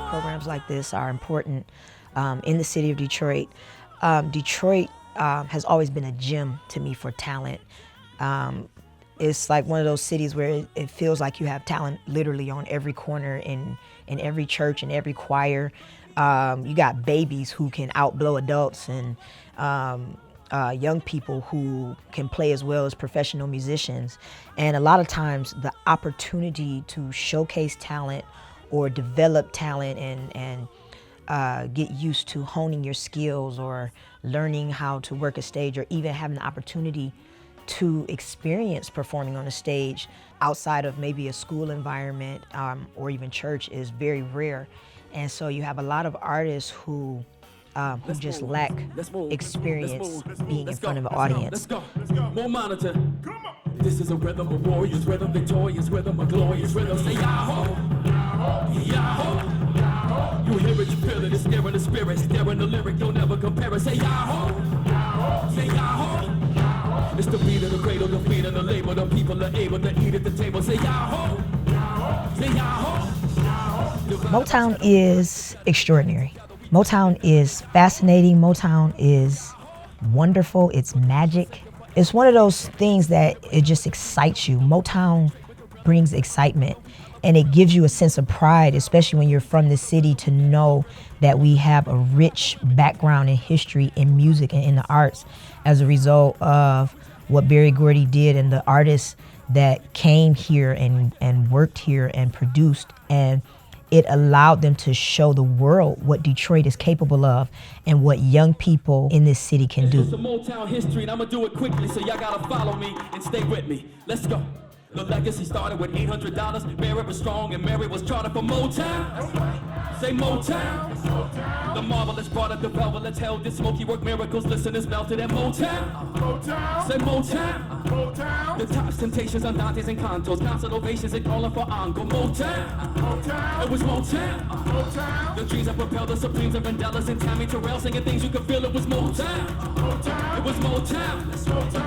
Programs like this are important in the city of Detroit. Detroit has always been a gem to me for talent. It's like one of those cities where it feels like you have talent literally on every corner, in every church, in every choir. You got babies who can outblow adults, and young people who can play as well as professional musicians. And a lot of times the opportunity to showcase talent or develop talent and get used to honing your skills or learning how to work a stage, or even having the opportunity to experience performing on a stage outside of maybe a school environment or even church, is very rare. And so you have a lot of artists who just lack experience being in front of an audience. More monitor. This is a rhythm of warriors, rhythm victorious, rhythm of glorious, rhythm say Yahoo, Yahoo. You hear it, you feel it, it's there in the spirit, it's there in the lyric, you'll never compare it. Say Yahoo, say Yahoo. It's the beat of the cradle, the beat of the label, the people are able to eat at the table. Say Yahoo, say Yahoo. Motown is extraordinary. Motown is fascinating. Motown is wonderful. It's magic. It's one of those things that it just excites you. Motown brings excitement, and it gives you a sense of pride, especially when you're from the city, to know that we have a rich background in history, in music, and in the arts as a result of what Berry Gordy did and the artists that came here and worked here and produced. And it allowed them to show the world what Detroit is capable of and what young people in this city can do. It's some Motown history, and I'm gonna do it quickly, so y'all gotta follow me and stay with me. Let's go. The legacy started with $800. Mary was strong and Mary was charted for Motown. Say Motown. The marvelous brought up the velvet, let's held this smoky work miracles. Listeners melted at Motown. Say Motown. The tops, temptations, undantes, and contours. Constant ovations and calling for encore. Motown. It was Motown. The dreams that propelled the Supremes and Vandellas and Tammy Terrell singing things you could feel. It was Motown. It was Motown.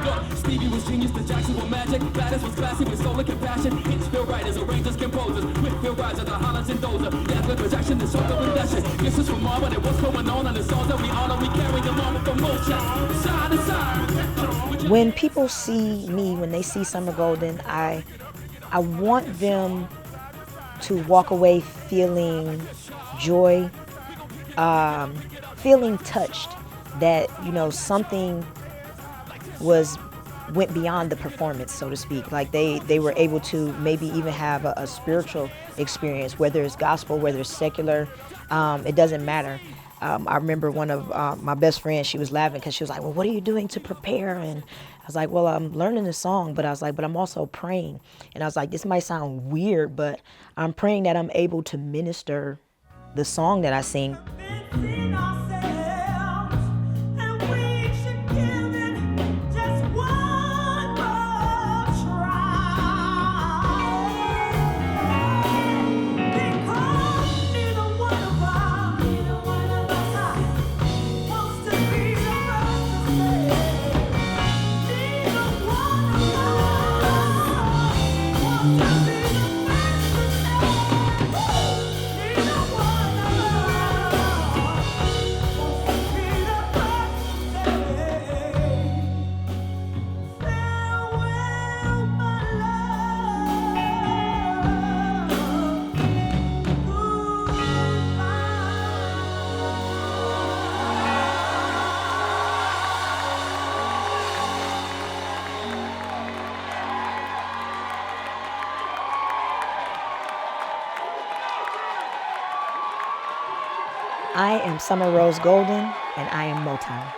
Look, Stevie was genius, the Jackson were magic. Gladys was classy with soul and compassion. Hits, feel writers, arrangers, composers. Whitfield risers, the Hollands and Dozer. Dazzler, projection, the sort of possession. This is from Marvel, and what's going on the songs that we honor. We carry them on from Motown, side to side. When people see me, when they see Summer Golden, I want them to walk away feeling joy, feeling touched that, you know, something went beyond the performance, so to speak. Like they were able to maybe even have a spiritual experience, whether it's gospel, whether it's secular, it doesn't matter. I remember one of my best friends, she was laughing because she was like, well, what are you doing to prepare? And I was like, well, I'm learning the song, but I was like, but I'm also praying. And I was like, this might sound weird, but I'm praying that I'm able to minister the song that I sing. I am Summer Rose Golden, and I am Motown.